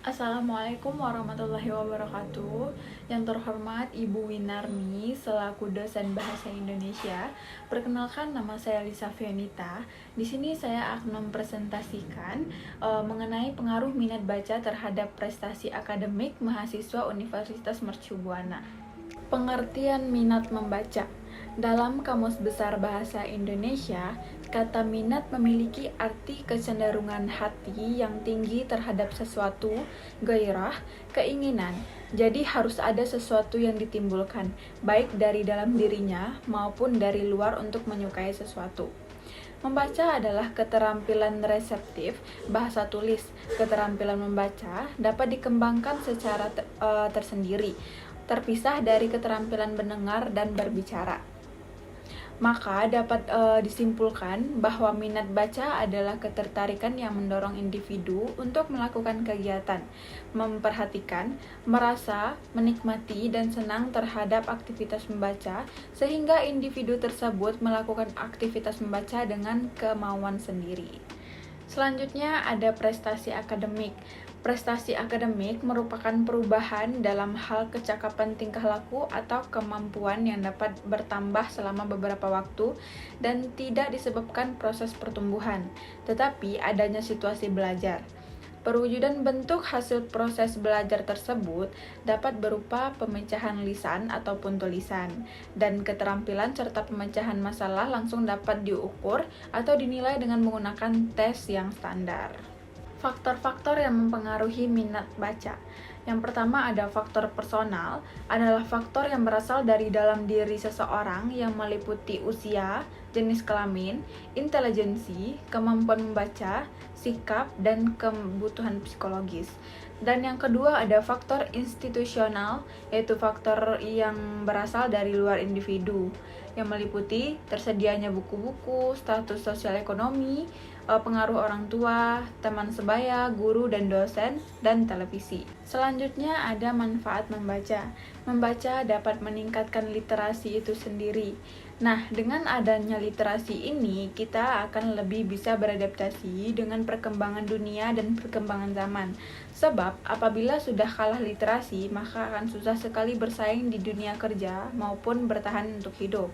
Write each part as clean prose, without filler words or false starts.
Assalamualaikum warahmatullahi wabarakatuh. Yang terhormat Ibu Winarni selaku dosen Bahasa Indonesia. Perkenalkan, nama saya Lisa Fionita. Di sini saya akan mempresentasikan mengenai pengaruh minat baca terhadap prestasi akademik mahasiswa Universitas Mercu Buana. Pengertian minat membaca. Dalam Kamus Besar Bahasa Indonesia, kata minat memiliki arti kecenderungan hati yang tinggi terhadap sesuatu, gairah, keinginan. Jadi harus ada sesuatu yang ditimbulkan, baik dari dalam dirinya maupun dari luar untuk menyukai sesuatu. Membaca adalah keterampilan reseptif bahasa tulis. Keterampilan membaca dapat dikembangkan secara tersendiri, terpisah dari keterampilan mendengar dan berbicara. Maka dapat disimpulkan bahwa minat baca adalah ketertarikan yang mendorong individu untuk melakukan kegiatan, memperhatikan, merasa, menikmati, dan senang terhadap aktivitas membaca, sehingga individu tersebut melakukan aktivitas membaca dengan kemauan sendiri. Selanjutnya ada prestasi akademik. Prestasi akademik merupakan perubahan dalam hal kecakapan tingkah laku atau kemampuan yang dapat bertambah selama beberapa waktu dan tidak disebabkan proses pertumbuhan, tetapi adanya situasi belajar. Perwujudan bentuk hasil proses belajar tersebut dapat berupa pemecahan lisan ataupun tulisan, dan keterampilan serta pemecahan masalah langsung dapat diukur atau dinilai dengan menggunakan tes yang standar. Faktor-faktor yang mempengaruhi minat baca. Yang pertama ada faktor personal, adalah faktor yang berasal dari dalam diri seseorang yang meliputi usia, jenis kelamin, intelijensi, kemampuan membaca, sikap, dan kebutuhan psikologis. Dan yang kedua ada faktor institusional, yaitu faktor yang berasal dari luar individu, yang meliputi tersedianya buku-buku, status sosial ekonomi, pengaruh orang tua, teman sebaya, guru dan dosen, dan televisi. Selanjutnya ada manfaat membaca. Membaca dapat meningkatkan literasi itu sendiri. Nah, dengan adanya literasi ini, kita akan lebih bisa beradaptasi dengan perkembangan dunia dan perkembangan zaman. Sebab, apabila sudah kalah literasi, maka akan susah sekali bersaing di dunia kerja maupun bertahan untuk hidup.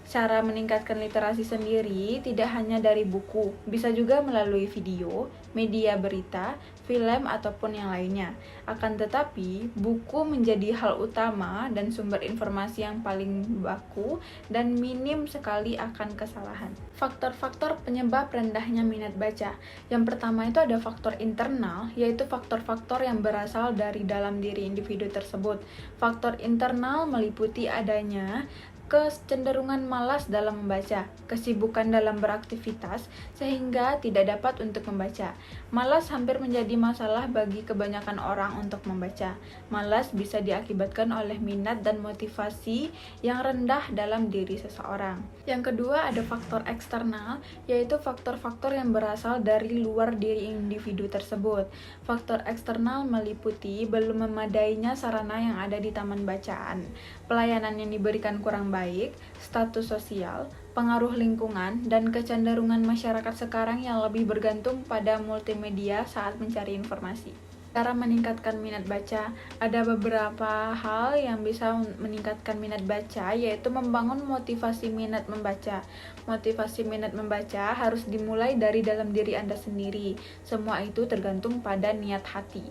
Cara meningkatkan literasi sendiri tidak hanya dari buku, bisa juga melalui video, media berita, film, ataupun yang lainnya. Akan tetapi, buku menjadi hal utama dan sumber informasi yang paling baku dan minim sekali akan kesalahan. Faktor-faktor penyebab rendahnya minat baca. Yang pertama itu ada faktor internal, yaitu faktor-faktor yang berasal dari dalam diri individu tersebut. Faktor internal meliputi adanya kecenderungan malas dalam membaca, kesibukan dalam beraktivitas, sehingga tidak dapat untuk membaca. Malas hampir menjadi masalah bagi kebanyakan orang untuk membaca. Malas bisa diakibatkan oleh minat dan motivasi yang rendah dalam diri seseorang. Yang kedua ada faktor eksternal, yaitu faktor-faktor yang berasal dari luar diri individu tersebut. Faktor eksternal meliputi belum memadainya sarana yang ada di taman bacaan, pelayanan yang diberikan kurang baik, status sosial, pengaruh lingkungan, dan kecenderungan masyarakat sekarang yang lebih bergantung pada multimedia saat mencari informasi. Cara meningkatkan minat baca, ada beberapa hal yang bisa meningkatkan minat baca, yaitu membangun motivasi minat membaca. Motivasi minat membaca harus dimulai dari dalam diri Anda sendiri. Semua itu tergantung pada niat hati.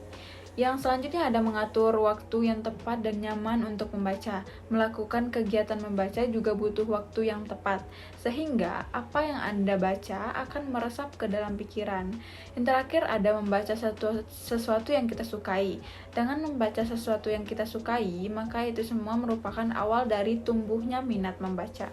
Yang selanjutnya ada mengatur waktu yang tepat dan nyaman untuk membaca. Melakukan kegiatan membaca juga butuh waktu yang tepat, sehingga apa yang Anda baca akan meresap ke dalam pikiran. Yang terakhir ada membaca sesuatu yang kita sukai. Dengan membaca sesuatu yang kita sukai, maka itu semua merupakan awal dari tumbuhnya minat membaca.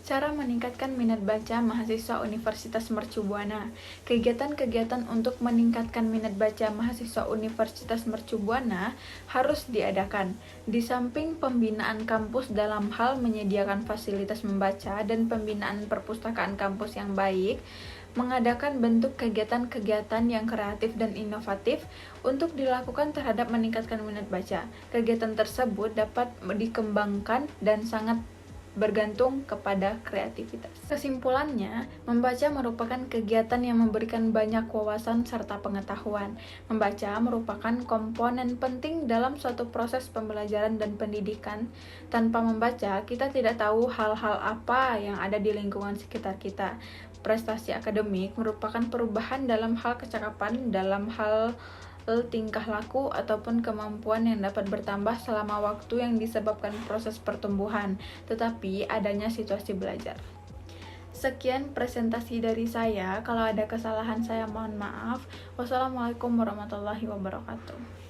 Cara meningkatkan minat baca mahasiswa Universitas Mercu Buana. Kegiatan-kegiatan untuk meningkatkan minat baca mahasiswa Universitas Mercu Buana harus diadakan. Di samping pembinaan kampus dalam hal menyediakan fasilitas membaca dan pembinaan perpustakaan kampus yang baik, mengadakan bentuk kegiatan-kegiatan yang kreatif dan inovatif untuk dilakukan terhadap meningkatkan minat baca. Kegiatan tersebut dapat dikembangkan dan sangat bergantung kepada kreativitas. Kesimpulannya, membaca merupakan kegiatan yang memberikan banyak wawasan serta pengetahuan. Membaca merupakan komponen penting dalam suatu proses pembelajaran dan pendidikan. Tanpa membaca, kita tidak tahu hal-hal apa yang ada di lingkungan sekitar kita. Prestasi akademik merupakan perubahan dalam hal kecakapan, dalam hal tingkah laku ataupun kemampuan yang dapat bertambah selama waktu yang disebabkan proses pertumbuhan, tetapi adanya situasi belajar. Sekian presentasi dari saya. Kalau ada kesalahan saya mohon maaf. Wassalamualaikum warahmatullahi wabarakatuh.